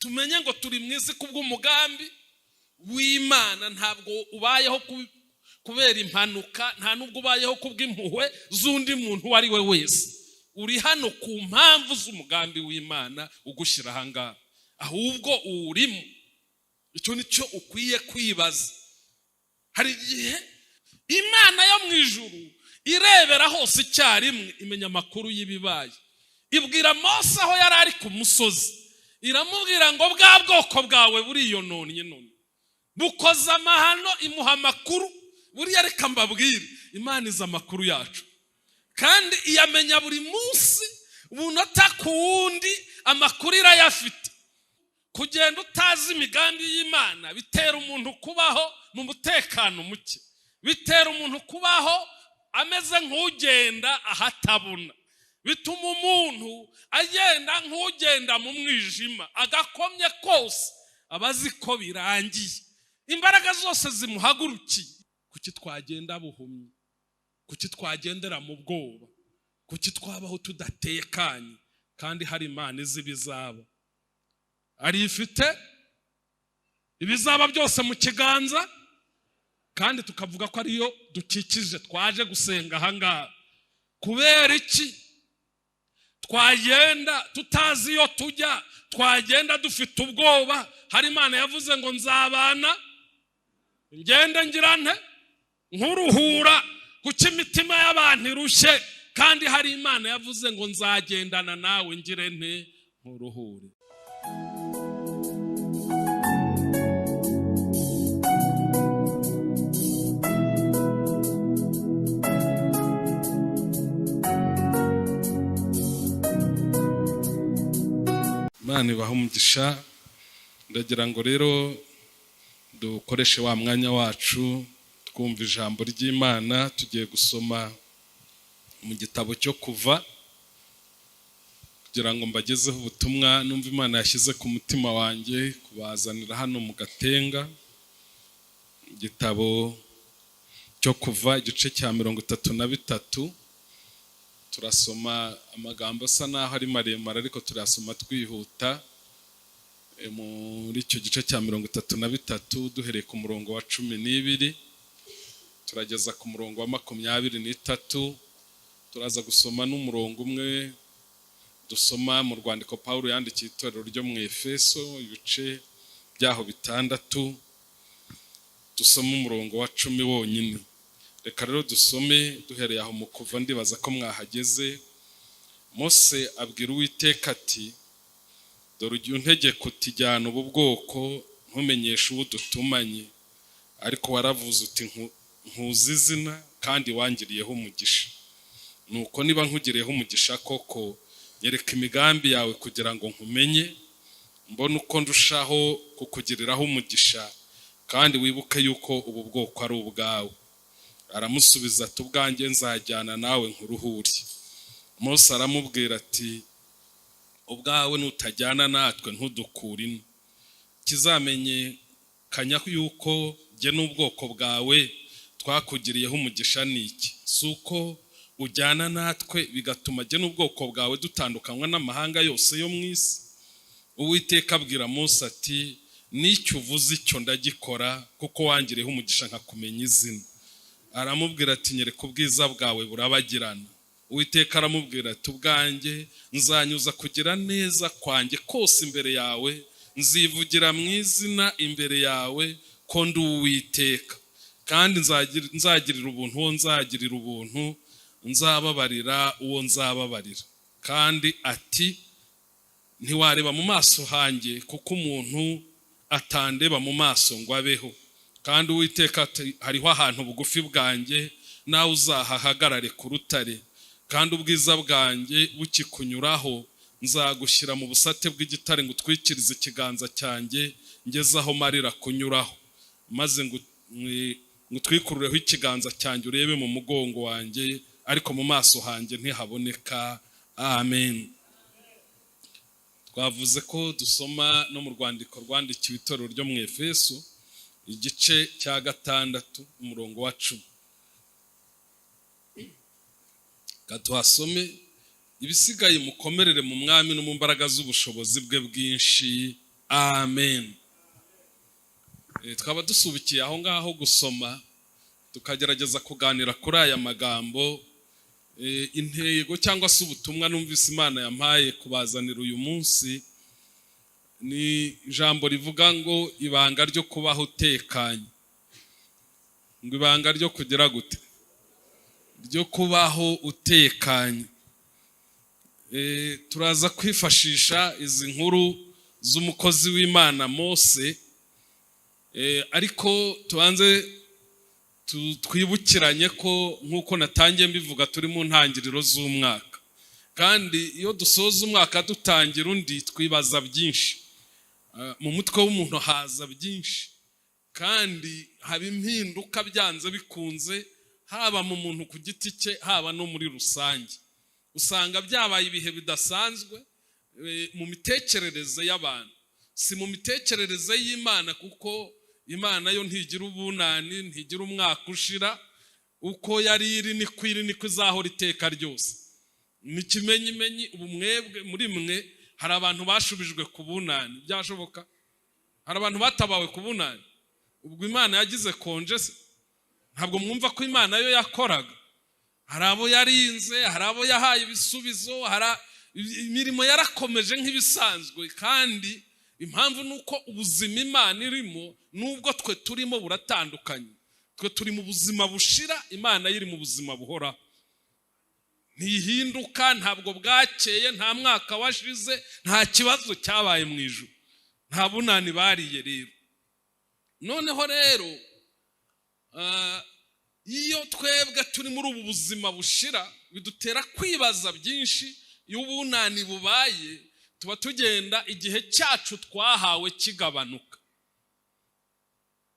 tumenye ngo turi mwisi kubw'umugambi w'Imana, ntabwo ubayeho kubera impanuka, nta nubwo ubayeho kubw'impuhwe z'undi muntu wari we wese. Uri hano ku mpamvu z'umugambi w'Imana ugushyira ahangaha, ahubwo urimo. Icyo nicyo ukwiye kwibaza. Hari igihe Imana yo mu ijuru irebera hose icyarimwe, imenya amakuru y'ibibaye. Ibwira Mose aho yari ari ku musozi, iramubwira ngo bwa bwoko bwawe buriyononnye none, bukoze amahano, imuha amakuru. Buriya reka mbabwire, Imana izi amakuru yacu kandi iyamenya buri munsi, umunota ku wundi amakuru irayafite. Kugenda utazi imigambi y'Imana bitera umuntu kubaho mu mutekano muke, bitera umuntu kubaho ameze nk'ugenda ahatabona, bituma umuntu agenda nk'ugenda mu mwijima, agakomye kose abazi ko birangiye, imbaraga zose zimuhagurukiye. Kuki twagenda buhumyi? Kuki twagendera mu bwoba? Kuki twabaho tudatekanye kandi hari Imana izi bizaba? Ari ifite ibizaba byose mu kiganza, kandi tukavuga ko ariyo dukikije twaje gusenga ahangaha. Kubera iki twagenda tutazi iyo tujya? Twagenda dufite ubwoba. Hari Imana yavuze ngo nzabana ngende ngira nte nkuruhura, kuki imitima y'abantu irushye, kandi hari Imana yavuze ngo nzagendana nawe ngire nte nkuruhure. Imana ibaha umugisha. Ndagira ngo rero dukoreshe wa mwanya wacu twumva ijambo ry'Imana. Tugiye gusoma mu gitabo cyo Kuva, kugira ngo mbagezeho ubutumwa numva Imana yashyize ku mutima wanjye kubazanira hano mu Gatenga. Igitabo cyo Kuva igice cya 33. Turasoma amagambo asa naho ari maremare, ariko turasoma twihuta. Muri icyo gice cya 33 duhereye ku murongo wa 12 turageza ku murongo wa 23. Turaza gusoma n'umurongo umwe dusoma mu rwandiko Pawulo yandikiye itorero ryo mu Efeso, ibice byaho 6. Dusoma umurongo wa 10 wonyine. Reka rero dusome duhereye aho mu Kuva, ndibaza ko mwahageze. Mose abwira Uwiteka ati, dore ugiye untegeka uti jyana ubu bwoko ntumenyeshe uwo dutumanye, ariko waravuze uti nkuzi izina kandi wangiriyeho umugisha. Nuko niba nkugiriyeho umugisha koko, nyereka imigambi yawe kugira ngo nkumenye, mbone uko ndushaho kukugiriraho umugisha, kandi wibuke yuko ubu bwoko ari ubwawe. Aramusubiza ati, ubwanjye nzajyana nawe nkuruhure. Mose aramubwira ati, ubwawe nutajyana natwe ntudukure ino. Kizamenyekanya yuko jye n'ubwoko bwawe twakugiriyeho umugisha niki? Si uko ujyana natwe bigatuma jye n'ubwoko bwawe dutandukanywa n'amahanga yose yo mu isi? Uwiteka abwira Mose ati, n'icyo uvuze icyo ndagikora, kuko wangiriyeho umugisha nkakumenya izina. Aramubwira ati, nyereka ubwiza bwawe burabagirana. Uwiteka aramubwira ati, ubwanjye nzanyuza kugira neza kwanjye kose imbere yawe, nzivugira mu izina imbere yawe ko ndi Uwiteka, kandi nzagirira ubuntu uwo nzagirira ubuntu, nzababarira uwo nzababarira. Kandi ati, ntiwareba mu maso hanjye, kuko umuntu atandeba mu maso ngo abeho. Kandi Uwiteka ati, hariho ahantu bugufi bwanjye, nawe uzahahagarare ku rutare, kandi ubwiza bwanjye bukikunyuraho, nzagushyira mu busate bw'igitare ngo utwikirize ikiganza cyanjye ngeze aho marira kunyuraho, maze ngutwikurureho ikiganza cyanjye urebe mu mugongo wanjye, ariko mu maso hanjye ntihaboneka. Amen. Twavuze ko dusoma no mu rwandiko rwandikiwe itorero ryo mu Efeso, igice cya 6 umurongo wa 10. Katuhasome, ibisigaye mukomerere mu mwami no mu mbaraga z'ubushobozi bwe bwinshi. amen. Twaba dusubikiye aho ngaho gusoma tukagerageza kuganira kuri aya magambo, intego cyangwa se ubutumwa numvise Imana yampaye kubazanira uyu munsi ni ijambo rivuga ngo ibanga ryo kubaho utekanye. Ngo ibanga ryo kugira gute? Ryo kubaho utekanye. Turaza kwifashisha izi nkuru z'umukozi w'Imana Mose, ariko tubanze twibukiranye ko nk'uko natangiye mbivuga turi mu ntangiriro z'umwaka, kandi iyo dusoza umwaka dutangira undi twibaza byinshi, mu mutwe w'umuntu haza byinshi, kandi haba impinduka byanze bikunze, haba mu muntu ku giti cye haba no muri rusange. Usanga byabaye ibihe bidasanzwe mu mitekerereze y'abantu, si mu mitekerereze y'Imana, kuko Imana yo ntigira ubunani, ntigira umwaka ushira, uko yari iri niko izahora iteka ryose. N'ikimenyimenyi ubu mwebwe muri mwe hari abantu bashubijwe ku bunani, byashoboka. Hari abantu batabawe ku bunani, ubwo Imana yagize konje se? Ntabwo mwumva ko Imana yo yakoraga? Hari abo yarinze, hari abo yahaye ibisubizo, imirimo yarakomeje nk'ibisanzwe, kandi impamvu nuko ubuzima Imana irimo nubwo twe turimo buratandukanye. Twe turi mu buzima bushira, Imana yiri mu buzima buhora. Ntihinduka, ntabwo bwakeye, nta mwaka washize, nta kibazo cyabaye mu ijuru, nta bunani bariye rero. Noneho rero iyo twebwe turi muri ubu buzima bushira, bidutera kwibaza byinshi. Iyo ubunani bubaye tuba tugenda igihe cyacu twahawe kigabanuka.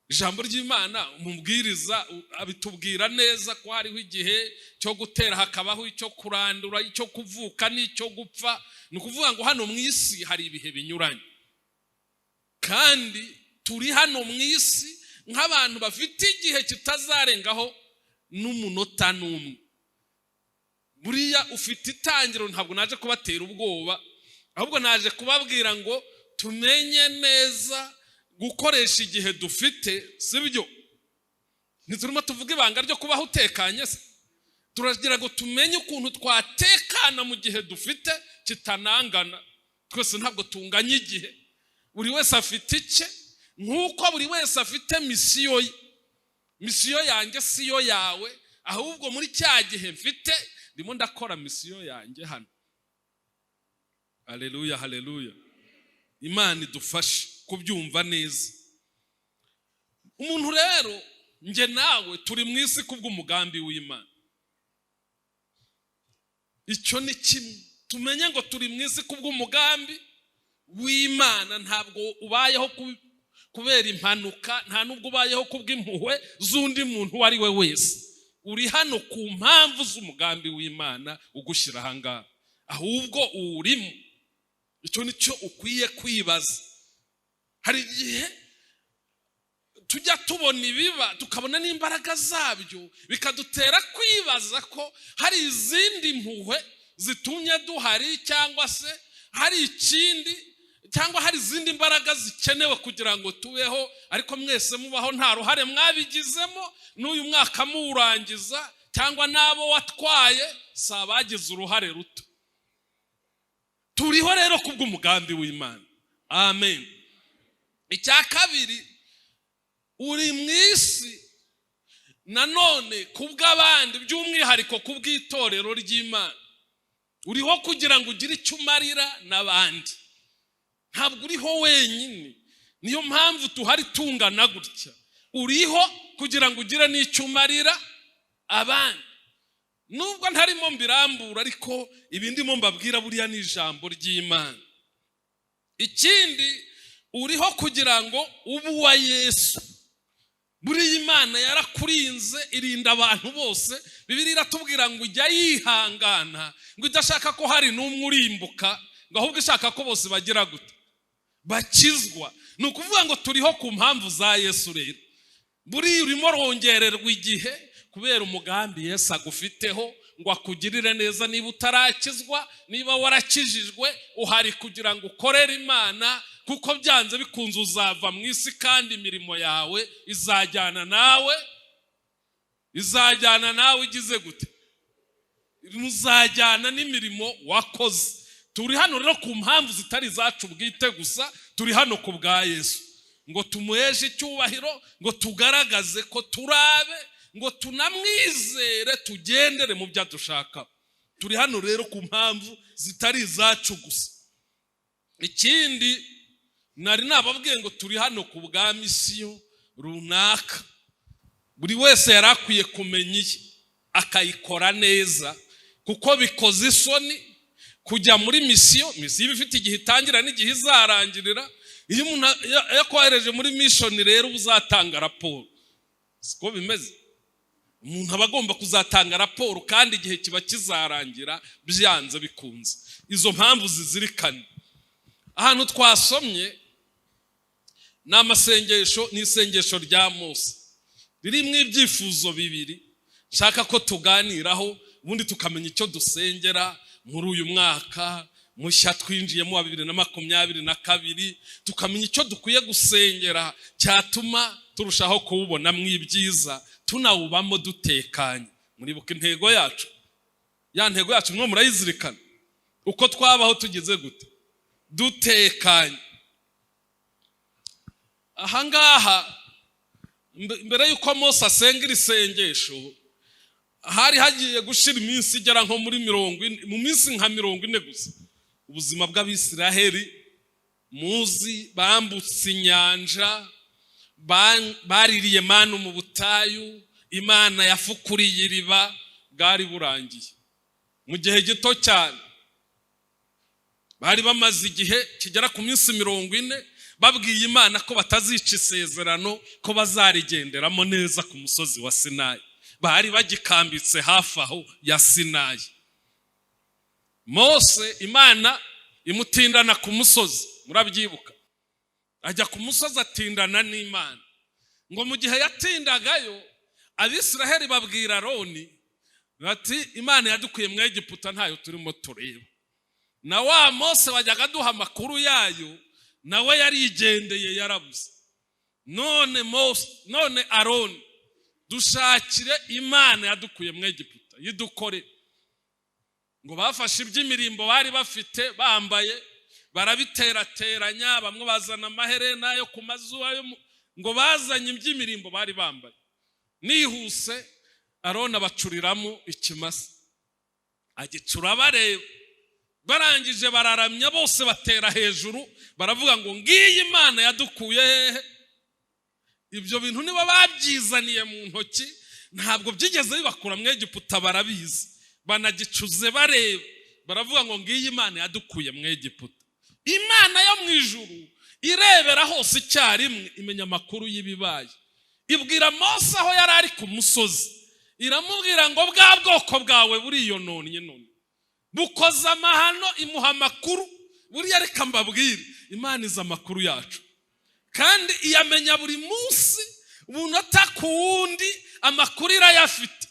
Ijambo ry'Imana umubwiriza abitubwira neza ko hariho igihe cyo gutera, hakabaho icyo kurandura, icyo kuvuka n'icyo gupfa. Ni ukuvuga ngo hano mu isi hari ibihe binyuranye, kandi turi hano mu isi nk'abantu bafite igihe kitazarengaho n'umunota n'umwe. Buriya ufite itangiro. Ntabwo naje kubatera ubwoba, ahubwo naje kubabwira ngo tumenye neza gukoresha igihe dufite, sibyo? Ntiturimo tuvuga ibanga ryo kubaho utekanye se? Turagira ngo tumenye ukuntu twatekana mu gihe dufite kitanangana. Twese ntabwo tunganya igihe, buri wese afite icye, nk'uko buri wese afite misiyo ye. Misiyo yanjye siyo yawe, ahubwo muri cya gihe mfite ndimo ndakora misiyo yanjye hano. Haleluya, haleluya. Imana idufashe kubyumva neza. Umuntu rero nge nawe turi mu isi kubw'umugambi w'Imana. Icyo ni kimwe. Tumenye ngo turi mu isi kubw'umugambi w'Imana, ntabwo ubayeho kubera impanuka, nta nubwo ubayeho kubw'impuhwe z'undi muntu uwo ari we wese. Uri hano ku mpamvu z'umugambi w'Imana ugushyira aha ngaha, ahubwo urimo. Icyo nicyo ukwiye kwibaza. Hari igihe tujya tubona ibiba tukabona n'imbaraga zabyo, bikadutera kwibaza ko hari izindi mpuhwe zitumye duhari, cyangwa se hari ikindi, cyangwa hari izindi mbaraga zikenewe kugira ngo tubeho, ariko mwese mubaho nta ruhare mwabigizemo. N'uyu mwaka muwurangiza, cyangwa n'abo watwaye si abagize uruhare ruto. Turiho rero kubw'umugambi w'Imana. Amen. Icya kabiri, uri mu isi nanone kubw'abandi, by'umwihariko kubw'itorero ry'Imana. Uriho kugira ngo ugire icyo umarira n'abandi, ntabwo uriho wenyine. Niyo mpamvu tuhari tungana gutya. Uriho kugira ngo ugire n'icyo umarira abandi. Nubwo ntarimo mbirambura, ariko ibindimo mbabwira buriya ni ijambo ry'Imana. Ikindi, uriho kugira ngo ube uwa Yesu. Buriya Imana yarakurinze, irinda abantu bose. Bibiliya iratubwira ngo ujya yihangana, ngo idashaka ko hari n'umwe urimbuka, ngo ahubwo ishaka ko bose bagira gute? Bakizwa. Ni ukuvuga ngo turiho ku mpamvu za Yesu rero. Buriya urimo rongererwa igihe kubera umugambi Yesu agufiteho, ngo akugirire neza. Niba utarakizwa, niba warakijijwe, uhari kugira ngo ukorere Imana kuko byanze bikunze uzava mu isi kandi imirimo yawe izajyana nawe igize gute? Muzajyana n'imirimo wakoze. Turi hano rero ku mpamvu zitari zacu bwite gusa, turi hano ku bwa Yesu, ngo tumuheshe icyubahiro, ngo tugaragaze ko turabe, ngo tunamwizere, tugendere mu byo dushaka. Turi hano rero ku mpamvu zitari zacu gusa. Ikindi nari nababwiye ngo turi hano ku bwa misiyo runaka. Buri wese yarakwiye kumenya akayikora neza, kuko bikoze isoni kujya muri misiyo ifite igihe itangira n'igihe izarangirira. Iyo umuntu yakohereje muri mission rero uzatanga raporo, siko bimeze. Umuntu aba agomba kuzatanga raporo kandi igihe kiba kizarangira byanze bikunze. Izo mpamvu zizirikane. Ahantu twasomye n'amasengesho, n'isengesho rya Mose ririmo ibyifuzo bibiri nshaka ko tuganiraho, ubundi tukamenya icyo dusengera muri uyu mwaka mushya twinjiyemo wa 2022, tukamenya icyo dukwiye gusengera cyatuma turushaho kuwubonamo ibyiza, tunawubamo dutekanye. Muribuka intego yacu, ya ntego yacu mwo murayizirikana, uko twabaho tugize gute? Dutekanye. Ahangaha mbere yuko Mose asenga iri sengesho, hari hagiye gushira iminsi igera nko muri 40, mu minsi nka 40 gusa, ubuzima bw'Abisiraheli muzi bambutse inyanja, baririye manu mu butayu, Imana yafukuriye iriba, bwari burangiye mu gihe gito cyane. Bari bamaze igihe kigera ku minsi 40 babwiye Imana ko batazica isezerano, ko bazarigenderamo neza ku musozi wa Sinayi. Bari bagikambitse hafi aho ya Sinayi. Mose Imana imutindana ku musozi, murabyibuka, ajya ku musozi atindana n'Imana. Ngo mu gihe yatindagayo, Abisiraheli babwira Aroni bati Imana yadukuye mu Egiputa ntayo turimo tureba. Na wa Mose wajyaga duha amakuru yayo nawe yarigendeye yarabuze. None Aroni, dushakire Imana yadukuye mu Egiputa yidukore. Ngo bafashe iby'imirimbo bari bafite bambaye, barabiterateranya, bamwe bazana amaherena yo ku mazuba, ngo bazanye iby'imirimbo bari bambaye. Nihuse Aroni abacuriramo ikimasa, agicura bareba. Barangije bararamya bose batera hejuru, baravuga ngo ngiyi Imana yadukuye hehe. Ibyo bintu niba babyizaniye mu ntoki, ntabwo byigeze bibakura mu Egiputa, barabizi. Banagicuze bareba, baravuga ngo ngiyi Imana yadukuye mu Egiputa. Imana yo mu ijuru irebera hose icyarimwe, imenya amakuru y'ibibaye. Ibwira Mose aho yari ari ku musozi, iramubwira ngo bwa bwoko bwawe buriyononnye none, bukoza amahano, imuha amakuru. Buriya reka mbabwire, Imana izi amakuru yacu kandi iyamenya buri munsi, ubunota ku wundi amakuru irayafite.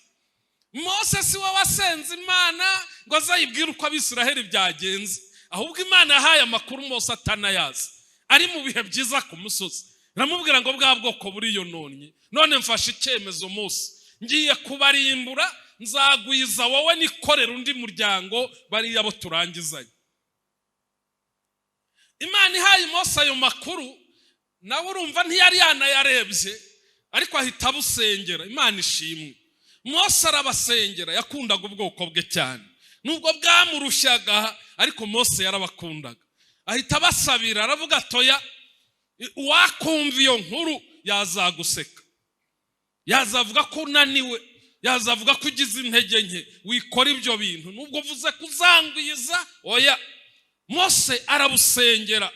Mose si we wasenze Imana ngo azayibwire uko Abisiraheli byagenze, ahubwo Imana yahaye amakuru Mose atanayazi, ari mu bihe byiza ku musozi. Iramubwira ngo bwa bwoko buriyononnye, none mfashe icyemezo Mose, ngiye kubarimbura, nzagwiza wowe nikorera undi muryango bariya bo turangizanye. Imana ihaye Mose ayo makuru, nawe urumva ntiyari yanayarebye, ariko ahita abusengera. Imana ishimwe, Mose arabasengera. Yakundaga ubwoko bwe cyane, nubwo bwamurushyaga, ariko Mose yarabakundaga. Ahita abasabira, aravuga atoya, uwakumva iyo nkuru yazaguseka, yazavuga ko unaniwe, yazavuga ko ugize intege nke, wikora ibyo bintu, nubwo uvuze kuzangwiza oya. Mose arabusengera,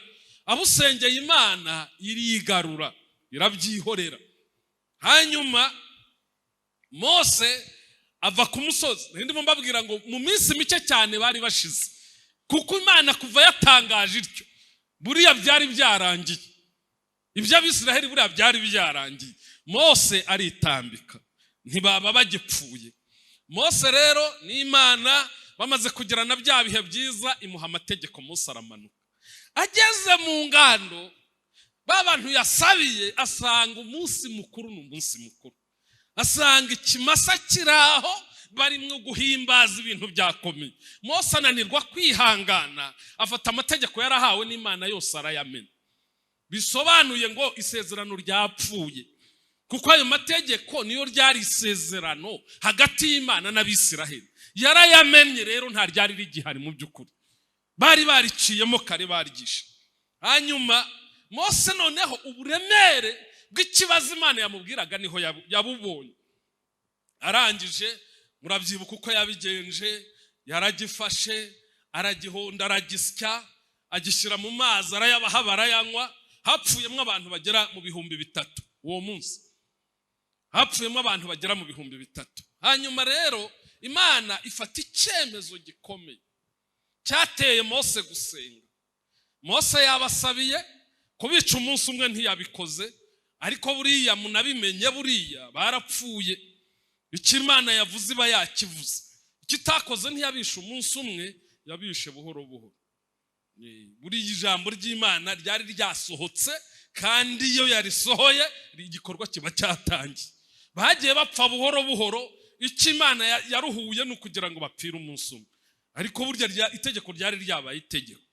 abusengeye Imana irigarura, irabyihorera. Hanyuma Mose ava ku musozi. Ndimo mbabwira ngo mu minsi mike cyane bari bashize, kuko Imana kuva yatangaje ityo buriya byari byarangiye. Ibyo Abisiraheli buriya byari byarangiye. Mose aritambika, ntibaba bagipfuye. Mose rero n'Imana bamaze kugirana bya bihe byiza, imuha amategeko. Mose aramanuka ageze mu ngando ba bantu yasabiye asanga umunsi mukuru n'umunsi mukuru, asanga ikimasa kiraho barimwo guhimbaza ibintu byakomeye. Mose ananirwa kwihangana, afata amategeko yarahawe n'Imana yose arayamena. Bisobanuye ngo isezerano ryapfuye, kuko ayo mategeko niyo ryari isezerano hagati y'Imana n'Abisiraheli. Yarayamenye rero nta ryari rigihari mu by'ukuri, bari bariciyemo kare baryigisha. Hanyuma Mose noneho uburemere bw'ikibazo Imana yamubwiraga niho yabubonye. Arangije murabyibuka uko yabigenje, yaragifashe aragihonda aragisya agishyira mu mazi arayabaha barayanywa. Hapfuyemo abantu bagera mu 3,000 uwo munsi, hapfuyemo abantu bagera mu 3,000. Hanyuma rero Imana ifata icyemezo gikomeye cyateye Mose gusenga. Mose yabasabiye kubica umunsi umwe ntiyabikoze, ariko buriya munabimenye buriya barapfuye. Icyo Imana yavuze iba yakivuze, ikitakoze ntiyabishe umunsi umwe, yabishe buhoro buhoro. Buriya ijambo ry'Imana ryari ryasohotse, kandi iyo yarisohoye igikorwa kiba cyatangiye. Bagiye bapfa buhoro buhoro, icyo Imana yaruhuye ni ukugira ngo bapfire umunsi umwe, ariko burya itegeko ryari ryabaye itegeko.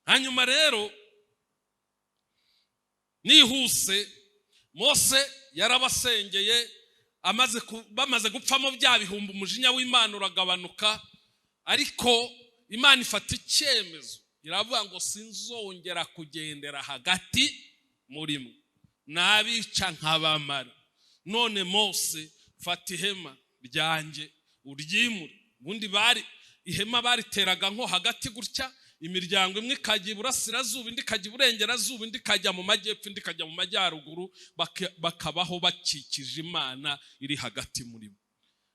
Hanyuma rero nihuse Mose yarabasengeye, bamaze gupfamo bya bihumbi, umujinya w'Imana uragabanuka. Ariko Imana ifata icyemezo, iravuga ngo sinzongera kugendera hagati muri mwe, nabica nkabamara. None Mose fata ihema ryanjye uryimure. Ubundi ihema bariteraga nko hagati gutya, imiryango imwe ikajya iburasirazuba, indi ikajya iburengerazuba, indi ikajya mu majyepfo, indi ikajya mu majyaruguru, bakabaho bakikije Imana iri hagati muri bo.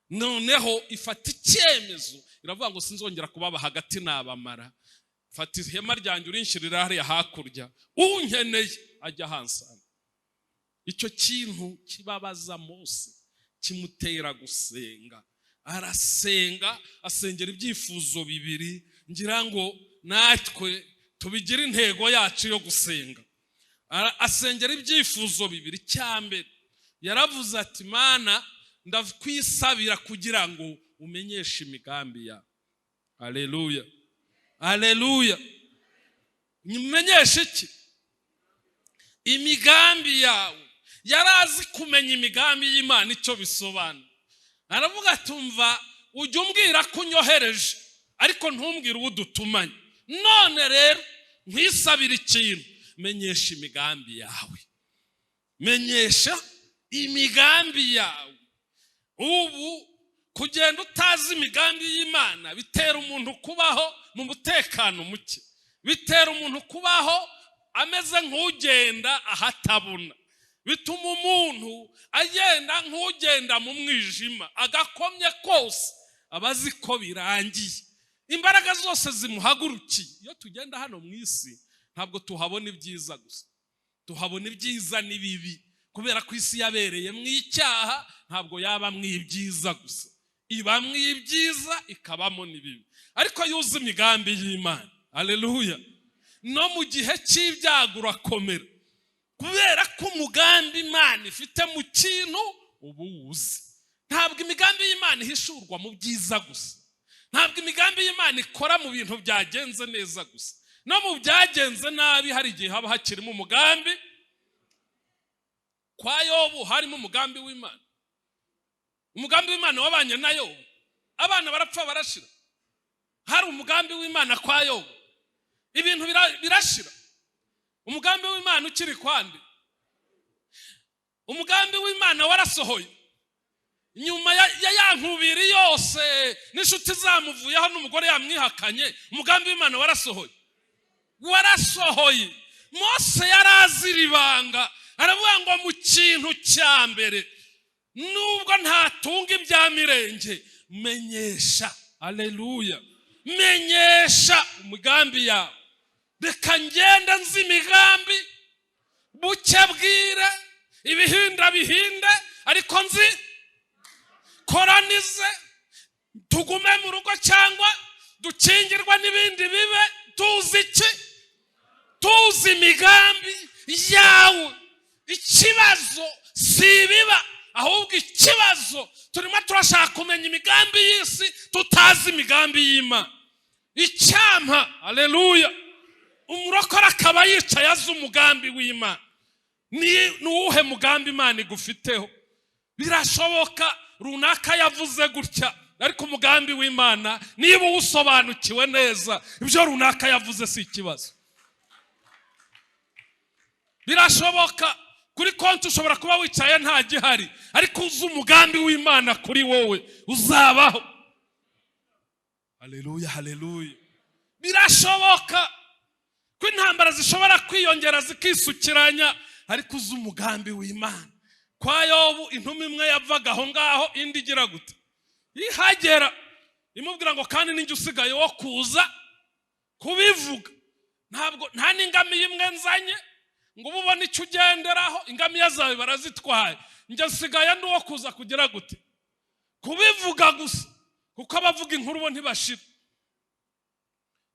Noneho ifata icyemezo, iravuga ngo sinzongera kubaba hagati nabamara. Fata ihema ryanjye urinshyirira hariya hakurya, unkeneye ajya hansanga. Icyo kintu kibabaza Mose, kimutera gusenga. Arasenga, asengera ibyifuzo bibiri. Ngira ngo natwe tubigira intego yacu yo gusenga. Asengera ibyifuzo bibiri. Cyambere yaravuze ati, Mana ndakwisabira kugira ngo umenyeshe imigambi yawe. Haleluya, haleluya. Umenyeshe iki? Imigambi yawe. Yarazi kumenya imigambi y'Imana icyo bisobanura. Aravuga tumva, ujya umbwira ko unyohereje, ariko ntumbwire uwo dutumanye. None rero nkwisabira ikintu, menyesha imigambi yawe, menyesha imigambi yawe. Ubu kugenda utazi imigambi y'Imana bitera umuntu kubaho mu mutekano muke, bitera umuntu kubaho ameze nk'ugenda ahatabona, bituma umuntu agenda nk'ugenda mu mwijima, agakomye kose abazi ko birangiye, imbaraga zose zimuhagurukiye. Iyo tugenda hano mu isi ntabwo tuhabona ibyiza gusa, tuhabona ibyiza n'ibibi, kubera ko isi yabereye mu icyaha. Ntabwo yaba mu ibyiza gusa, iba mu ibyiza ikabamo n'ibibi. Ariko yuzi imigambi y'Imana, haleluya, no mu gihe cy'ibyago urakomera, kubera ko umugambi Imana ifite mu kintu uba uwuzi. Ntabwo imigambi y'Imana ihishurwa mu byiza gusa, ntabwo imigambi y'Imana ikora mu bintu byagenze neza gusa, no mu byagenze nabi hari igihe haba hakirimo umugambi. Kwa Yobu harimo umugambi w'Imana. Umugambi w'Imana wabanye na Yobu, abana barapfa barashira. Hari umugambi w'Imana kwa Yobu, ibintu birashira. Umugambi w'Imana ukiri kwande? Umugambi w'Imana warasohoye. Nyuma ya nkubiri yose n'inshuti zamuvuyeho n'umugore yamwihakanye, umugambi w'Imana warasohoye, warasohoye. Mose yarazira ibanga, aravuga ngo mu kintu cya mbere, nubwo ntatunga ibya mirenge, menyesha. Haleluya, menyesha umugambi yawe. Reka ngenda nzi imigambi, buke bwire, ibihinda bihinde, ariko nzi koranize, tugume mu rugo cyangwa dukingirwa n'ibindi bibe, tuzi iki? tuzi imigambi yawe. Ikibazo si ibiba, ahubwo ikibazo turimo turashaka kumenya imigambi y'isi, tutazi imigambi y'Imana. Icyampa, haleluya, umurokora akaba yicaye azi umugambi w'Imana. Ni uwuhe mugambi Imana igufiteho? Birashoboka runaka yavuze gutya, ariko umugambi w'Imana niba uwusobanukiwe neza, ibyo runaka yavuze si ikibazo. Birashoboka kuri konti ushobora kuba wicaye nta gihari, ariko uzi umugambi w'Imana kuri wowe uzabaho. Haleluya, haleluya. Birashoboka ko intambara zishobora kwiyongera zikisukiranya, ariko uzi umugambi w'Imana. Kwa Yobu intumi imwe yavaga aho ngaho, indi igira gute? Ihagera imubwira ngo kandi ninjye usigaye wo kuza kubivuga. Nta n'ingamiya imwe nzanye ngo ubone icyo ugenderaho, ingamiya zawe barazitwaye, njye nsigaye ndi wo kuza kugira gute? Kubivuga gusa, kuko abavuga inkuru bo ntibashira.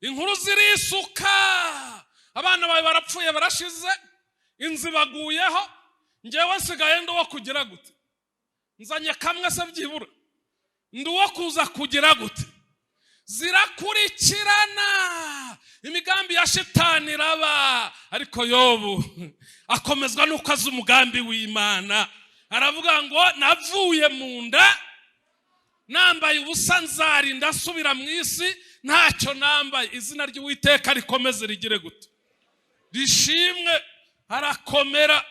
Inkuru zirisuka, abana bawe barapfuye barashize, inzu baguyeho, njyewe nsigaye ndi wo kugira gute? Nzanye kamwe se byibura, ndi wo kuza kugira gute? Zirakurikirana, imigambi ya Shitani iraba, ariko Yobu akomezwa nuko azi umugambi w'Imana. Aravuga ngo navuye mu nda nambaye ubusa, nzarinda asubira mu isi ntacyo nambaye. Izina ry'Uwiteka rikomeze rigire gute? Rishimwe. Harakomera.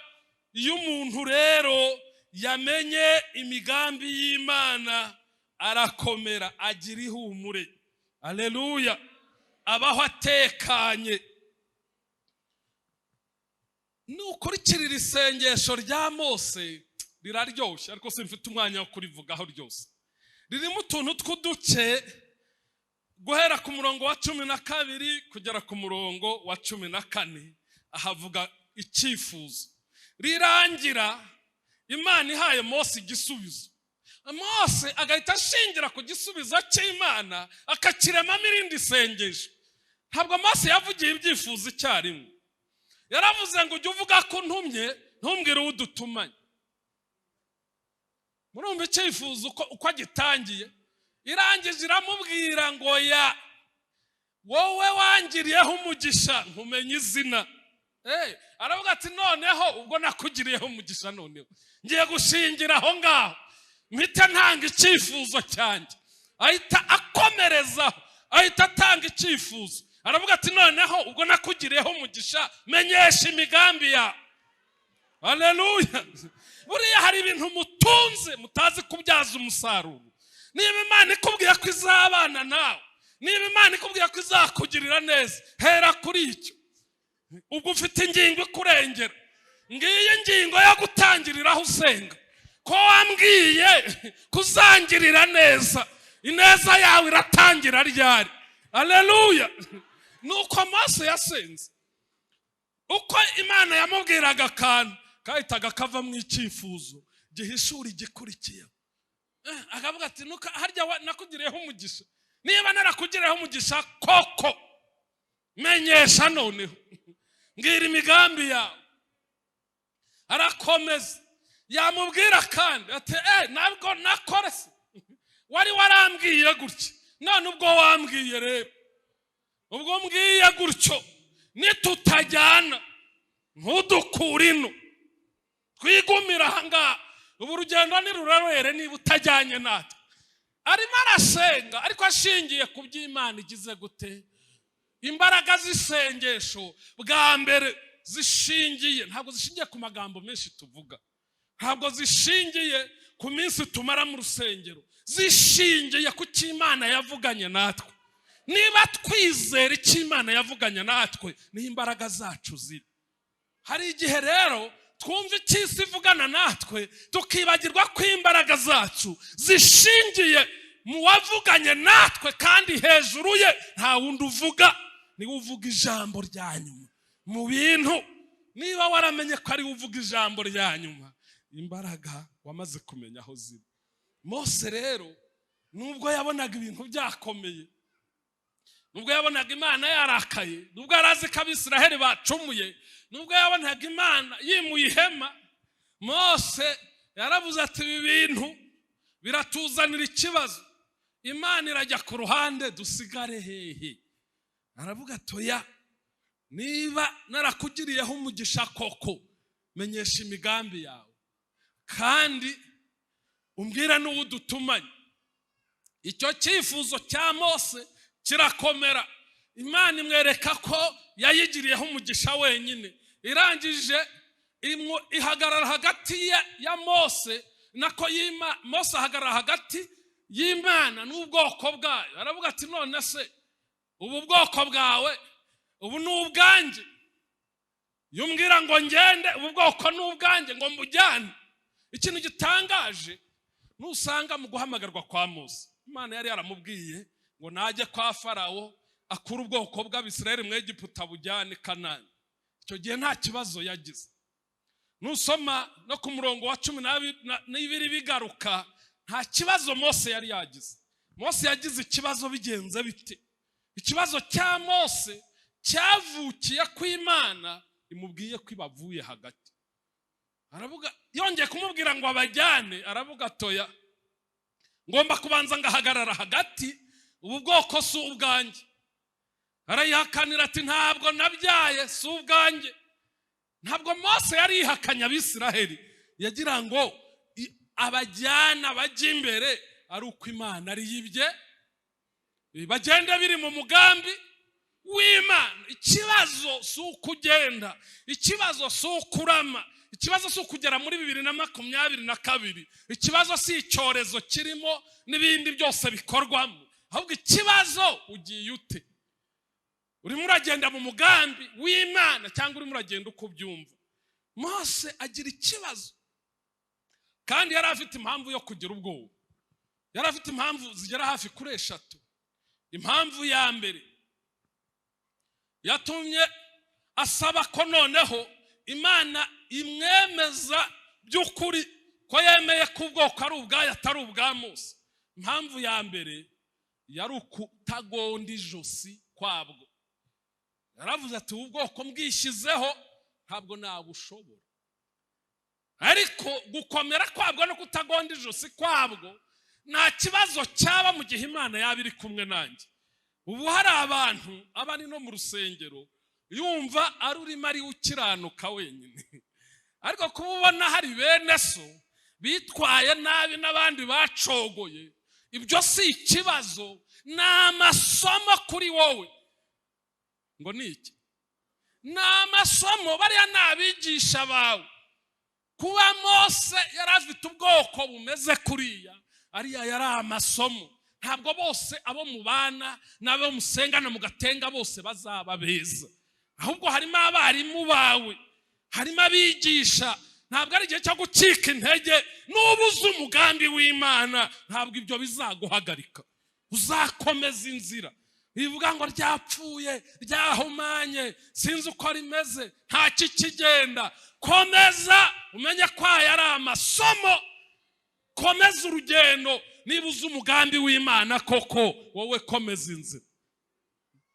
Iyo umuntu rero yamenye imigambi y'Imana, arakomera, agira ihumure. Haleluya. Abaho atekanye. Nukurikirira isengesho rya Mose, riraryoshye, ariko simfite umwanya wo kurivugaho ryose. Ririmo utuntu tw'uduce, guhera ku murongo wa 12 kugera ku murongo wa 14, ahavuga icyifuzo. Rirangira Imana ihaye Mose igisubizo. Mose agahita ashingira ku gisubizo cy'Imana, akakiremamo irindi sengesho. Ntabwo Mose yavugiye ibyifuzo icyarimwe. Yaravuze ngo ujye uvuga ko ntumye, ntumbwire uwo udutumanye. Murumva icyifuzo uko agitangiye? Irangije iramubwira ngo ya wowe wangiriyeho umugisha nkumenye izina. Aravuga ati noneho ubwo nakugiriyeho umugisha, noneho ngiye gushingira aho ngaho, mpite ntanga icyifuzo cyanjye. Ahita akomerezaho, ahita atanga icyifuzo. Aravuga ati noneho ubwo nakugiriyeho umugisha, menyesha imigambi yawe. Haleluya. Buriya hari ibintu mutunze mutazi kubyaza umusaruro. Niba Imana ikubwiye ko izabana nawe, niba Imana ikubwiye ko izakugirira neza, hera kuri icyo. Ubwo ufite ingingo ikurengera, ngiye ingingo yo gutangiriraho usenga. Ko wambwiye kuzangirira neza, ineza yawe iratangira ryari? Haleluya. Nuko Mose yasenze. Uko Imana yamubwiraga kandi kahitaga kava mu icyifuzo gihishura igikurikiye. Akavuga ati nuka harya nakugiriyeho umugisha, niba narakugiriyeho umugisha koko menyesha noneho, mbwira imigambi yawe. Arakomeza yamubwira kandi ati nabwo nakore se, wari warambwiye gutya, none ubwo wambwiye rero, ubwo mbwiye gutyo nitutajyana ntudukure ino, twigumira ahangaha, ubu urugendo nirurerere niba utajyanye natwe. Arimo arasenga, ariko ashingiye ku by'Imana igize gute? Imbaraga z'isengesho bwa mbere zishingiye, ntabwo zishingiye ku magambo menshi tuvuga, ntabwo zishingiye ku minsi tumara mu rusengero, zishingiye ku cy'Imana yavuganye natwe. Niba twizera icyo Imana yavuganye natwe, niho imbaraga zacu ziri. Hari igihe rero twumva icy'isi ivugana natwe, tukibagirwa ko imbaraga zacu zishingiye mu wavuganye natwe, kandi hejuru ye nta wundi uvuga, niwe uvuga ijambo rya nyuma mu bintu. Niba waramenye ko ari uvuga ijambo rya nyuma, imbaraga wamaze kumenya aho ziri. Mose rero nubwo yabonaga ibintu byakomeye, nubwo yabonaga Imana yarakaye, nubwo arazi ko Abisiraheli bacumuye, nubwo yabonaga Imana yimuye ihema, Mose yaravuze ati ibi bintu biratuzanira ikibazo, Imana irajya ku ruhande, dusigare hehe? Aravuga atoya, niba narakugiriyeho umugisha koko, menyesha imigambi yawe kandi umbwira n'uwo udutumanye. Icyo cyifuzo cya Mose kirakomera, Imana imwereka ko yayigiriyeho umugisha wenyine. Irangije ihagarara hagati ya Mose nako Mose ahagarara hagati y'Imana n'ubwoko bwayo. Aravuga ati none se ubu bwoko bwawe ubu ni ubwanjye, yumbwira ngo ngende, ubu bwoko ni ubwanjye ngo mbujyane. Ikintu gitangaje nusanga mu guhamagarwa kwa Mose, Imana yari yaramubwiye ngo najye kwa Farawo akura ubwoko bw'Abisiraheli mu Egiputa bujyane Kanani. Icyo gihe nta kibazo yagize. Nusoma no ku murongo wa 12 bigaruka, nta kibazo Mose yari yagize. Mose yagize ikibazo bigenze bite? Ikibazo cya Mose cyavukiye ku Imana imubwiye ko ibavuye hagati. Aravuga, yongeye kumubwira ngo abajyane, aravuga atoya, ngomba kubanza ngahagarara hagati, ubu bwoko si ubwanjye. Arayihakanira ati ntabwo nabyaye, si ubwanjye. Ntabwo Mose yari yihakanye Abisiraheli, yagira ngo abajyana bajya imbere ari uko Imana ari yibye, bagende biri mu mugambi w'Imana. Ikibazo si ukugenda, ikibazo si ukurama, ikibazo si ukugera muri 2022, ikibazo si icyorezo kirimo n'ibindi byose bikorwamo, ahubwo ikibazo ugiye ute? Urimo uragenda mu mugambi w'Imana cyangwa urimo uragenda uko byumva? Mose agira ikibazo, kandi yari afite impamvu yo kugira ubwoba. Yari afite impamvu zigera hafi kuri 3. Impamvu ya mbere yatumye asaba ko noneho Imana imwemeza by'ukuri ko yemeye ko ubwoko ari ubwayo atari ubwa Mose. Impamvu ya mbere yari ukutagonda ijosi kwabwo. Yaravuze ati ubwoko mbwishyizeho ntabwo nabushobora, ariko gukomera kwabwo no kutagonda ijosi kwabwo nta kibazo cyaba mu gihe Imana yaba iri kumwe nanjye. Ubu hari abantu abari no mu rusengero yumva ari urimo ari ukiranuka wenyine, ariko kubona hari bene so bitwaye nabi n'abandi bacogoye, ibyo si ikibazo, ni amasomo kuri wowe. Ngo niki? Ni amasomo, bariya n'abigisha bawe. Kuba Mose yari afite ubwoko bumeze kuriya, ariya yari amasomo. Ntabwo bose abo mubana n'abo musengana mugatenga bose bazaba beza, ahubwo harimo abarimu bawe, harimo abigisha. Ntabwo ari igihe cyo gucika intege. Nubuze umugambi w'Imana ntabwo ibyo bizaguhagarika, uzakomeza inzira. Bivuga ngo ryapfuye, ryahumanye, sinzi uko rimeze, nta kikigenda. Komeza umenye ko aya ari amasomo. Komeza urugendo. Niba uzi umugambi w'Imana koko, wowe komeza inzira.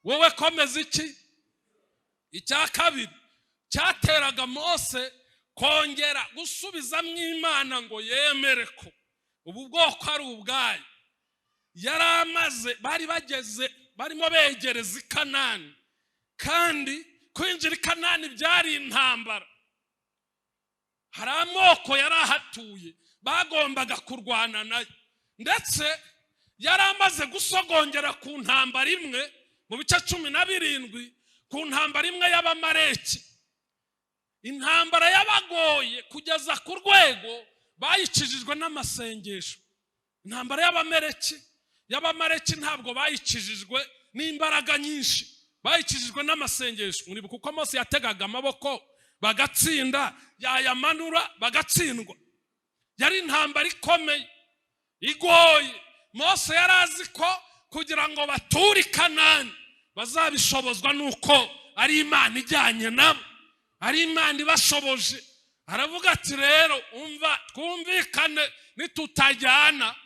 Wowe komeza iki? Icya kabiri cyateraga Mose kongera gusubizamo Imana ngo yemere ko ubu bwoko ari ubwayo. Yari amaze, bari bageze, barimo begereza i Kanani, kandi kwinjira i Kanani byari intambara. Hari amoko yari ahatuye bagombaga kurwana nayo, ndetse yari amaze gusogongera ku ntambara imwe mu bice 17, ku ntambara imwe y'Abamaleki. Intambara yabagoye kugeza ku rwego bayikijijwe n'amasengesho. Intambara y'Abamaleki ntabwo bayikijijwe n'imbaraga nyinshi, bayikijijwe n'amasengesho. Muribuka uko Mose yategaga amaboko bagatsinda, yayamanura bagatsindwa. Yari intambara ikomeye igoye. Mose yari azi ko kugira ngo bature i Kanani bazabishobozwa nuko ari Imana ijyanye nabo, ari Imana ibashoboje. Aravuga ati rero umva, twumvikane, nitutajyana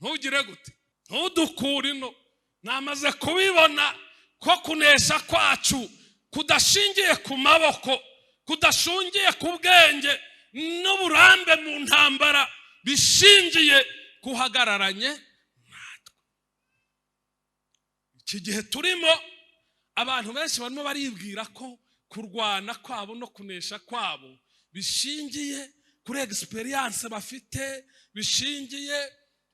ntugire gute, ntudukure ino, namaze kubibona ko kunesha kwacu kudashingiye ku maboko, kudashingiye ku bwenge n'uburambe mu ntambara, bishingiye kuhagararanye natwe. Iki gihe turimo abantu benshi barimo baribwira ko kurwana kwabo no kunesha kwabo bishingiye kuri experience bafite, bishingiye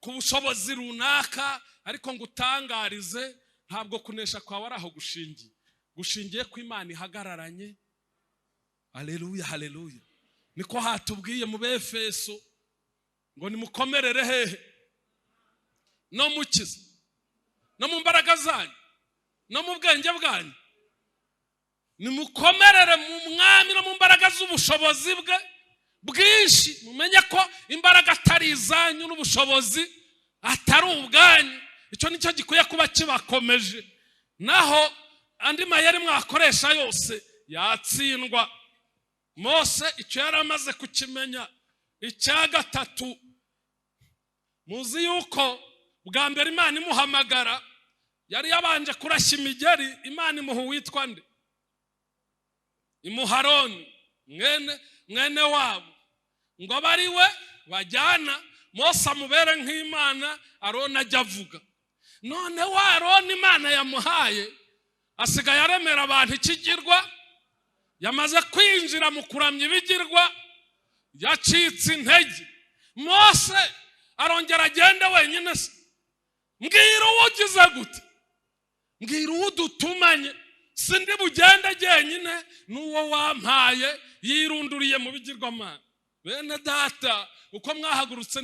ku bushobozi runaka, ariko ngo utangarize ntabwo kunesha kwawe ari aho gushingiye. Gushingiye ko Imana ihagararanye. Haleluya, haleluya. Niko hatubwiye mu Befeso ngo nimukomerere hehe? No mukiza, no mu mbaraga zanyu, no mu bwenge bwanyu. Nimukomerere mu mwami no mu mbaraga z'ubushobozi bwe bwinshi. Mumenye ko imbaraga atari izanyu n'ubushobozi atari ubwanyu. Icyo nicyo gikwiye kuba kibakomeje. Naho andi mayeri mwakoresha yose yatsindwa. Mose icyo yari amaze kukimenya. Icya gatatu, muzi yuko bwa mbere Imana imuhamagara yari yabanje kurashya imigeri. Imana imuha uwitwa nde? Imuha Aroni mwene wabo, ngo abe ari we bajyana. Mose amubere nk'Imana, Aroni ajya avuga. None wa Aroni Imana yamuhaye asigaye aremera abantu ikigirwa. Yamaze kwinjira mu kuramya ibigirwa, yacitse intege. Mose arongera agenda wenyine se. Mbwira uwo ugize gute? Mbwira uwo dutumanye. Sindi bugende jyenyine, n'uwo wampaye yirunduriye mu bigirwamana. Bene data, uko mwahagurutse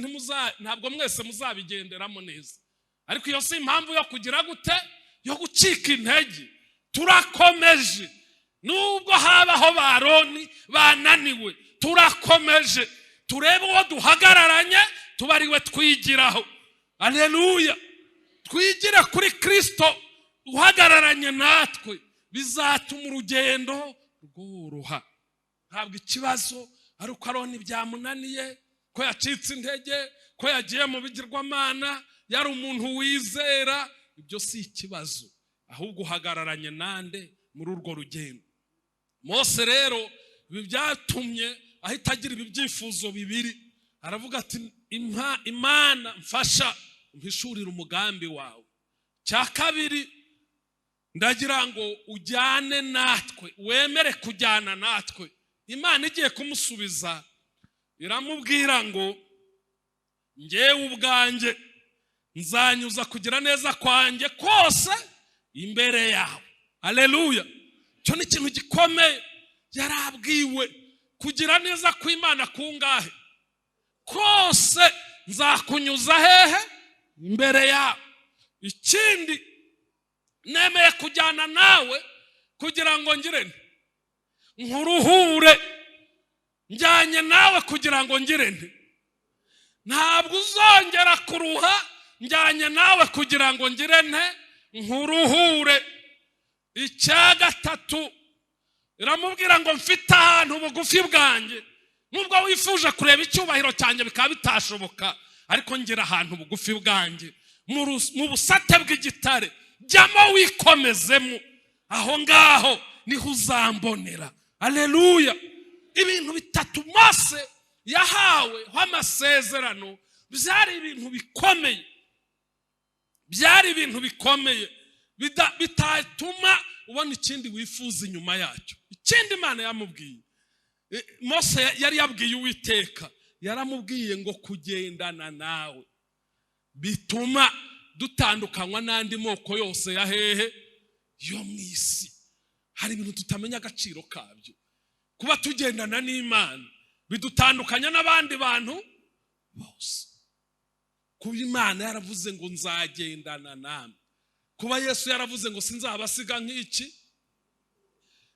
ntabwo mwese muzabigenderamo neza, ariko iyo si impamvu yo kugira gute? Yo gucika intege. Turakomeje. Nubwo habaho ba Aroni bananiwe, turakomeje. Turebe uwo duhagararanye, tuba ari we twigiraho. Haleluya. Twigire kuri Kristo uhagararanye natwe, bizatuma urugendo rworoha. Ntabwo ikibazo ari uko Aroni byamunaniye, ko yacitse intege, ko yagiye mu bigirwamana, yari umuntu wizera. Ibyo si ikibazo, ahubwo uhagararanye nande muri urwo rugendo. Mose rero ibi byatumye ahita agira ibyifuzo bibiri. Aravuga ati Imana mfasha umpishurire umugambi wawe. Cya kabiri, ndagira ngo ujyane natwe, wemere kujyana natwe. Imana igiye kumusubiza iramubwira ngo njyewe ubwanjye nzanyuza kugira neza kwanjye kose imbere yawe. Haleluya. Cyo ni ikintu gikomeye. Yarabwiwe kugira neza kw'Imana kungahe? Kose nzakunyuza hehe? Imbere yawe. Ikindi, nemeye kujyana nawe kugira ngo ngire nkuruhure. Njyanye nawe kugira ngo ngire ntabwo uzongera kuruha. Njyanye nawe kugira ngo ngire nkuruhure. Icya gatatu, iramubwira ngo mfite ahantu bugufi bwanjye. Nubwo wifuje kureba icyubahiro cyanjye bikaba bitashoboka, ariko ngira ahantu bugufi bwanjye mu busate bw'igitare. Jyamo wikomezemo, aho ngaho niho uzambonera. Haleluya. Ibintu bitatu Mose yahawe amasezerano byari ibintu bikomeye. Byari ibintu bikomeye bitatuma ubona ikindi wifuza inyuma yacyo. Ikindi Imana yamubwiye, Mose yari yabwiye Uwiteka, yaramubwiye ngo kugendana nawe bituma dutandukanywa n'andi moko yose ya hehe? Yo mu isi. Hari ibintu tutamenya agaciro kabyo. Kuba tugendana n'Imana bidutandukanya n'abandi bantu bose. Kuba Imana yaravuze ngo nzagendana namwe, kuba Yesu yaravuze ngo sinzabasiga nk'iki,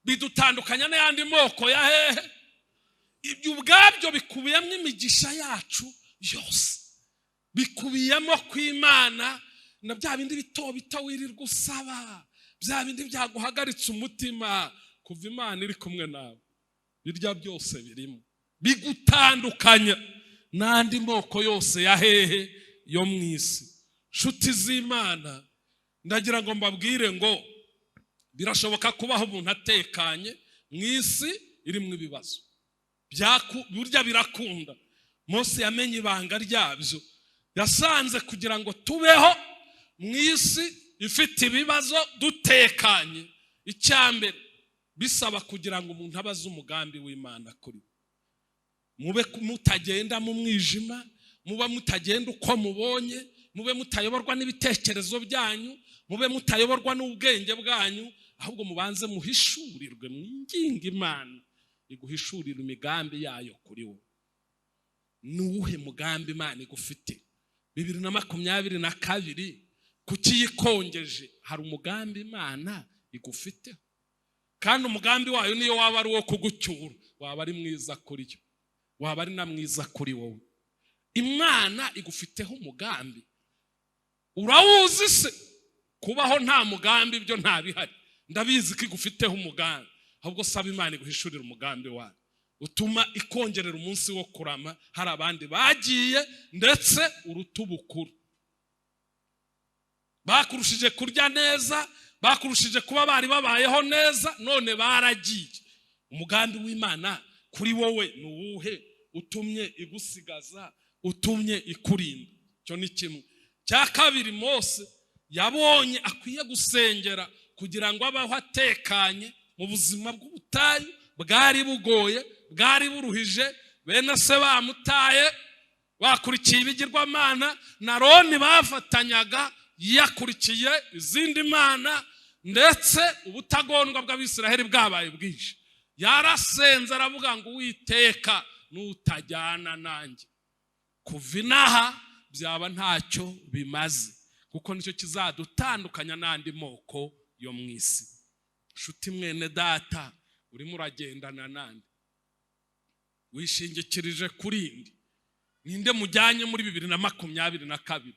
bidutandukanya n'ayandi moko ya hehe? Ibyo ubwabyo bikubiyemo imigisha yacu yose. Bikubiyemo kw'Imana na bya bindi bito bito wirirwa usaba, bya bindi byaguhagaritse umutima. Kuva Imana iri kumwe nawe, birya byose birimo. Bigutandukanya n'andi moko yose ya hehe? Yo mu isi. Nshuti z'Imana, ndagira ngo mbabwire ngo birashoboka kubaho umuntu atekanye mu isi irimo ibibazo. Burya birakunda. Mose yamenye ibanga ryabyo, yasanze kugira ngo tubeho mu isi ifite ibibazo dutekanye, icyambere bisaba kugira ngo umuntu abaze umugambi w'Imana kuri we. Mube mutagenda mu mwijima, mube mutagenda uko mubonye, mube mutayoborwa n'ibitekerezo byanyu, mube mutayoborwa n'ubwenge bwanyu, ahubwo mubanze muhishurirwe, mwinginge Imana iguhishurira imigambi yayo kuri wowe. Nuwuhe mugambi Imana igufite? 2022 kuki yikongeje? Hari umugambi Imana igufite, kandi umugambi wayo niyo waba ari wo kugucyura, waba ari mwiza kuri yo, waba ari na mwiza kuri wowe. Imana igufiteho umugambi. Urawuzi se? Kubaho nta mugambi byo nta bihari. Ndabizi ko igufiteho umugambi, ahubwo saba Imana iguhishurira umugambi wayo, utuma ikongerera umunsi wo kurama. Hari abandi bagiye ndetse urutubukuru, bakurushije kurya neza, bakurushije kuba bari babayeho neza, none baragiye. Umugambi w'Imana kuri wowe ni uwuhe? Utumye igusigaza, utumye ikurinda. Cyo ni kimwe. Cya kabiri, Mose yabonye akwiye gusengera kugira ngo abaho atekanye mu buzima bw'ubutayu bwari bugoye, bwari buruhije. Bene se bamutaye, bakurikiye ibigirwamana, na Aroni bafatanyaga yakurikiye izindi mana, ndetse ubutagondwa bw'Abisiraheli bwabaye bwinshi. Yarasenze aravuga ngo Uwiteka nutajyana nanjye, kuva inaha byaba ntacyo bimaze, kuko nicyo kizadutandukanya n'andi moko yo mu isi. Nshuti mwene data, urimo uragendana nande? Wishingikirije kuri indi? Ninde mujyanye muri 2022?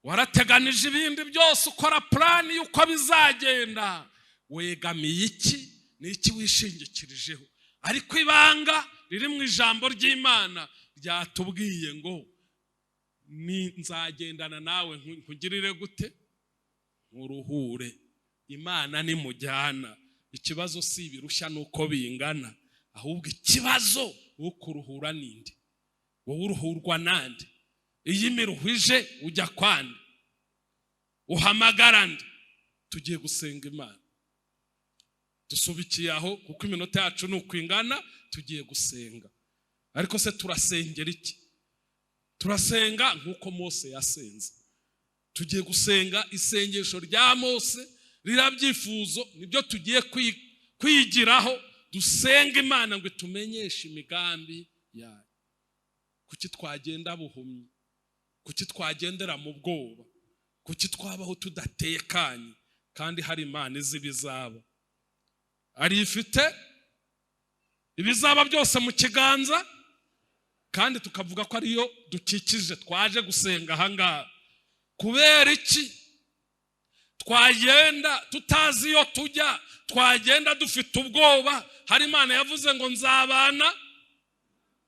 Warateganije ibindi byose, ukora plan yuko bizagenda, wegamiye iki? Niki wishingikirijeho? Ariko ibanga riri mu ijambo ry'Imana ryatubwiye ngo nzagendana nawe nkugirire gute? Uruhure. Imana ni mujyana. Ikibazo si ibirushya nuko bingana, ahubwo ikibazo ukuruhura ninde? Wowe uruhurwa nande? Iyi miruhije ujya kwande? Uhamagara nde? Tugiye gusenga Imana. Dusubikiye aho kuko iminota yacu nukwingana, tugiye gusenga. Ariko se turasengera iki? Turasenga nkuko Mose yasenze. Tugiye gusenga isengesho rya Mose, rirabyifuzo, nibyo tugiye kwigiraho. Dusenga Imana ngo tumenyeshe imigambi yayo. Kuki twagenda buhumyi? Kuki twagendera mu bwoba? Kuki twabaho tudatekanye kandi hari Imana izi bizaba? Ari ifite ibizaba byose mu kiganza, kandi tukavuga ko ariyo dukikije. Twaje gusenga ahangaha kubera iki? Twagenda tutazi iyo tujya, twagenda dufite ubwoba. Hari Imana yavuze ngo nzabana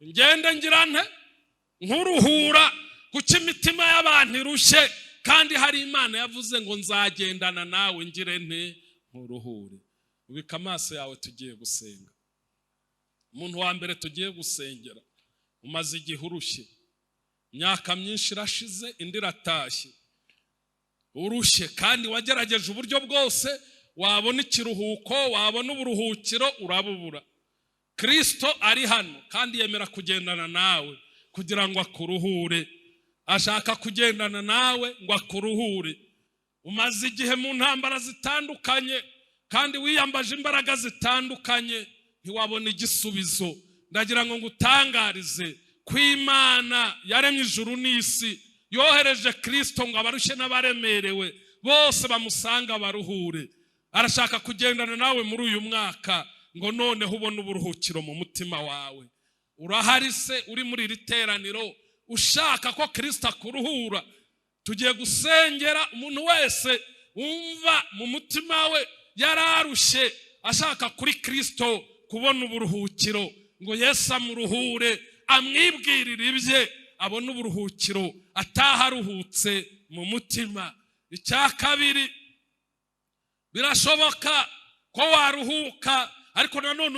ngende ngira nte nkuruhura. Kuki imitima y'abantu irushye, kandi hari Imana yavuze ngo nzagendana nawe ngire nte nkuruhure. Ubika amaso yawe, tugiye gusenga. Umuntu wa mbere tugiye gusengera umaze igihe urushye, imyaka myinshi irashize, indi iratashye, urushye kandi wagerageje uburyo bwose wabona ikiruhuko, wabona uburuhukiro, urabubura. Kristo ari hano kandi yemera kugendana nawe kugira ngo akuruhure. Ashaka kugendana nawe ngo akuruhure. Umaze igihe mu ntambara zitandukanye kandi wiyambaje imbaraga zitandukanye, ntiwabona igisubizo. Ndagira ngo ngutangarize ko Imana yaremye ijuru n'isi, yohereje Kristo ngo abarushye n'abaremerewe bose bamusanga baruhure. Arashaka kugendana nawe muri uyu mwaka ngo noneho ubone uburuhukiro mu mutima wawe. Urahari se uri muri iri teraniro ushaka ko Kristo akuruhura? Tugiye gusengera umuntu wese wumva mu mutima we yararushye, ashaka kuri Kristo kubona uburuhukiro, ngo Yesu amuruhure, amwibwirire ibye, abone uburuhukiro, ataha aruhutse mu mutima. icya kabiri, birashoboka ko waruhuka ariko nanone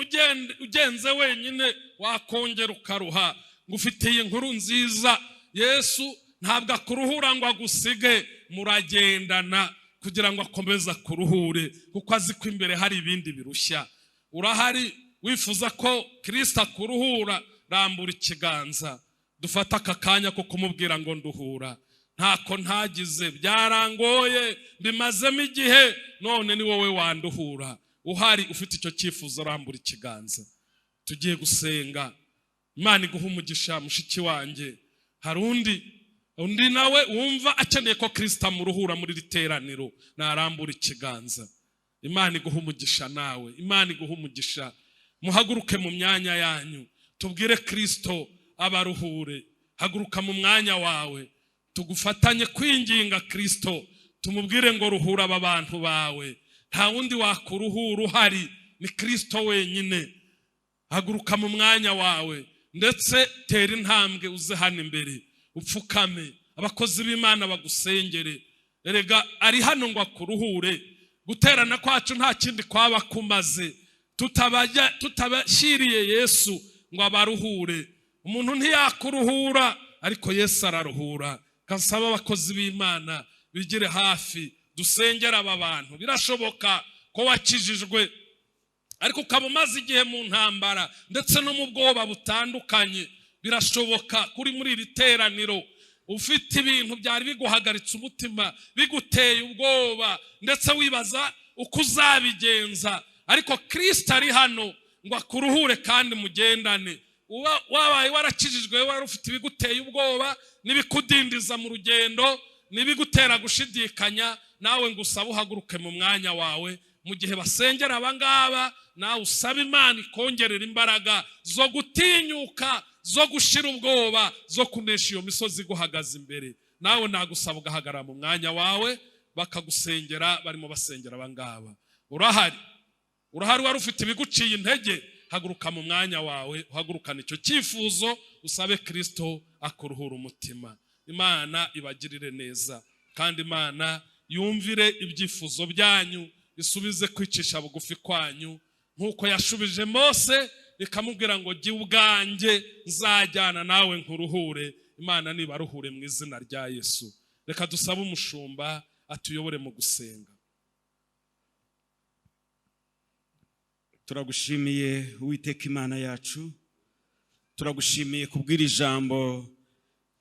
ugenze wenyine wakongera ukaruha. Ngufitiye inkuru nziza, Yesu ntabwo akuruhura ngo agusige, muragendana kugira ngo akomeze akuruhure, kuko azi ko imbere hari ibindi birushya. Urahari wifuza ko Kristo akuruhura, rambura ikiganza dufata aka kanya ko kumubwira ngo nduhura. Ntako ntagize, byarangoye, mbimazemo igihe, none ni wowe wanduhura. Uhari ufite icyo cyifuzo, rambura ikiganza. Tugiye gusenga. Imana iguha umugisha mushiki wanjye. Hari undi nawe wumva akeneye ko Kristo amuruhura muri riteraniro, narambura ikiganza. Imana iguha umugisha nawe, Imana iguha umugisha. Muhaguruke mu myanya yanyu, tubwire Kristo abaruhure. Haguruka mu mwanya wawe, tugufatanye kwinginga Kristo, tumubwire ngo ruhura aba bantu bawe. Nta wundi wakuruhura uhari, ni Kristo wenyine. Haguruka mu mwanya wawe, ndetse tera intambwe uze hano imbere, upfukame, abakozi b'Imana bagusengere. Erega ari hano ngo akuruhure. Guterana kwacu nta kindi kwaba kumaze, tutabashyiriye Yesu ngo abaruhure. Umuntu ntiyakuruhura, ariko Yesu araruhura. Kasaba abakozi b'Imana bigire hafi, dusengera aba bantu. Birashoboka ko wakijijwe ariko ukaba umaze igihe mu ntambara ndetse no mu bwoba butandukanye. Birashoboka kuri muri iri teraniro ufite ibintu byari biguhagaritse umutima, biguteye ubwoba, ndetse wibaza uko uzabigenza, ariko Kristo ari hano ngo akuruhure kandi mugendane. Wabaye warakijijwe, wari ufite ibiguteye ubwoba n'ibikudindiza mu rugendo, n'ibigutera gushidikanya, nawe ngusaba uhaguruke mu mwanya wawe. Mu gihe basengera abangaba, nawe usaba Imana ikongerera imbaraga zo gutinyuka, zo gushira ubwoba, zo kunesha iyo misozi iguhagaze imbere. Nawe nagusaba ugahagarara mu mwanya wawe, bakagusengera, barimo basengera abangaba. Urahari wari ufite ibiguciye intege, haguruka mu mwanya wawe, uhagurukana icyo cyifuzo, usabe Kristo akuruhura umutima. Imana ibagirire neza, kandi Imana yumvire ibyifuzo byanyu, isubize kwicisha bugufi kwanyu, nkuko yashubije Mose ikamubwira ngo jya ubwanjye nzajyana nawe nkuruhure. Imana nibaruhure mu izina rya Yesu. Reka dusabe umushumba atuyobore mu gusenga. Turagushimiye Uwiteka Imana yacu, turagushimiye kubwira ijambo,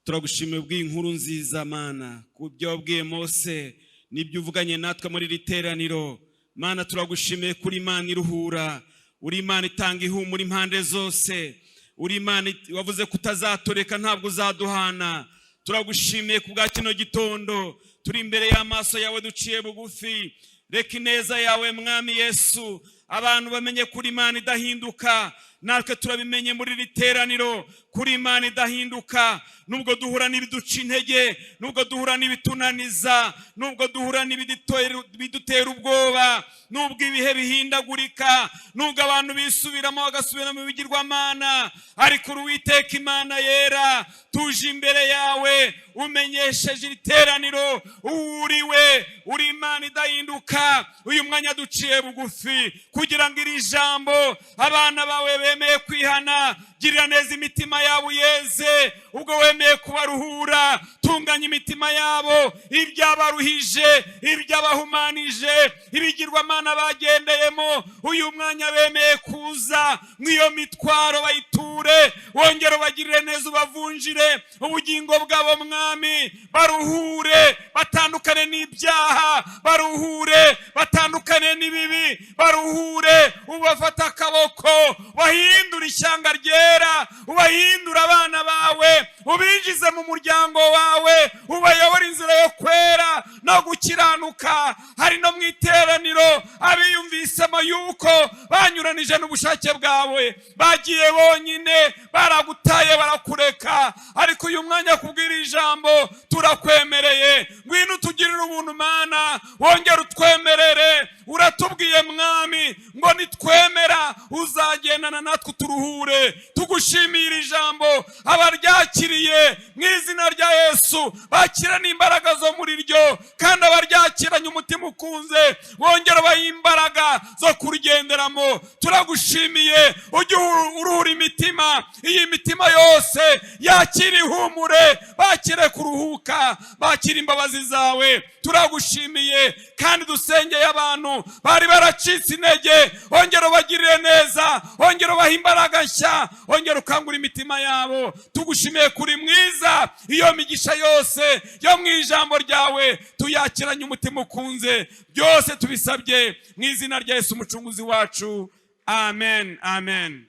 turagushimiye bw'inkuru nziza Mana, kubyo wabwiye Mose n'ibyo uvuganye natwe muri riteraniro. Mana, turagushimiye kuri Imana iruhura, uri Imana itanga ihumura impande zose, uri Imana wavuze kutazatureka ntabwo uzaduhana. Turagushimiye kubwa kino gitondo, turi imbere y'amaso yawe duciye bugufi. Reka ineza yawe Mwami Yesu, abantu bamenye kuri Imana idahinduka. Natwe turabimenye muri riteraniro kuri Imana idahinduka. Nubwo duhura n'ibiduca intege, nubwo duhura n'ibitunaniza, nubwo duhura n'ibidutera ubwoba, nubwo ibihe bihindagurika, nubwo abantu bisubiramo bagasubira mu bigirwamana, ariko Uwiteka Imana yera, tuje imbere yawe umenyesheje iteraniro uriwe, uri Imana idahinduka. Uyu mwanya duciye bugufi kugira ngo iri jambo abana bawe bemeye kwihana, girira neza imitima yabo yeze. Ubwo wemeye kubaruhura, tunganya imitima yabo, ibyabaruhije, ibyabahumanije, ibigirwamana bagendeyemo. Uyu mwanya bemeye kuza nk'iyo mitwaro bayiture, wongere bagirire neza, ubavunjire ubugingo bwabo Mwami. Baruhure batandukane n'ibyaha, baruhure batandukane n'ibibi, baruhure ubafata akaboko, bahindura ishyanga ryera, ubahindura abana bawe, ubinjize mu muryango wawe, ubayobora inzira yo kwera no gukiranuka. Hari no mu iteraniro abiyumvisemo yuko banyuranije n'ubushake bwawe, bagiye bonyine, baragutaye, barakureka, ariko uyu mwanya kubwira ijambo turakwemereye. Ngwino utugirire ubuntu Mana, wongere utwemerere. Uratubwiye Mwami ngo nitwemera uzagendana natwe turuhure, tugushimira ijambo abaryakiriye mu izina rya Yesu bakira n'imbaraga zo muri ryo, kandi abaryakiranye umutima ukunze wongera baha imbaraga zo kurigenderamo. Turagushimiye ujye uruhura imitima, iyi mitima yose yakira ihumure, bakire kuruhuka, bakira imbabazi zawe. Turagushimiye kandi dusengeye abantu bari baracitse intege, ongera ubagirire neza, ongera ubaha imbaraga nshya, ongera ukangura imitima yabo. Tugushimiye kuri mwiza, iyo migisha yose yo mu ijambo ryawe tuyakiranye umutima ukunze. Byose tubisabye mu izina rya Yesu umucunguzi wacu, amen, amen.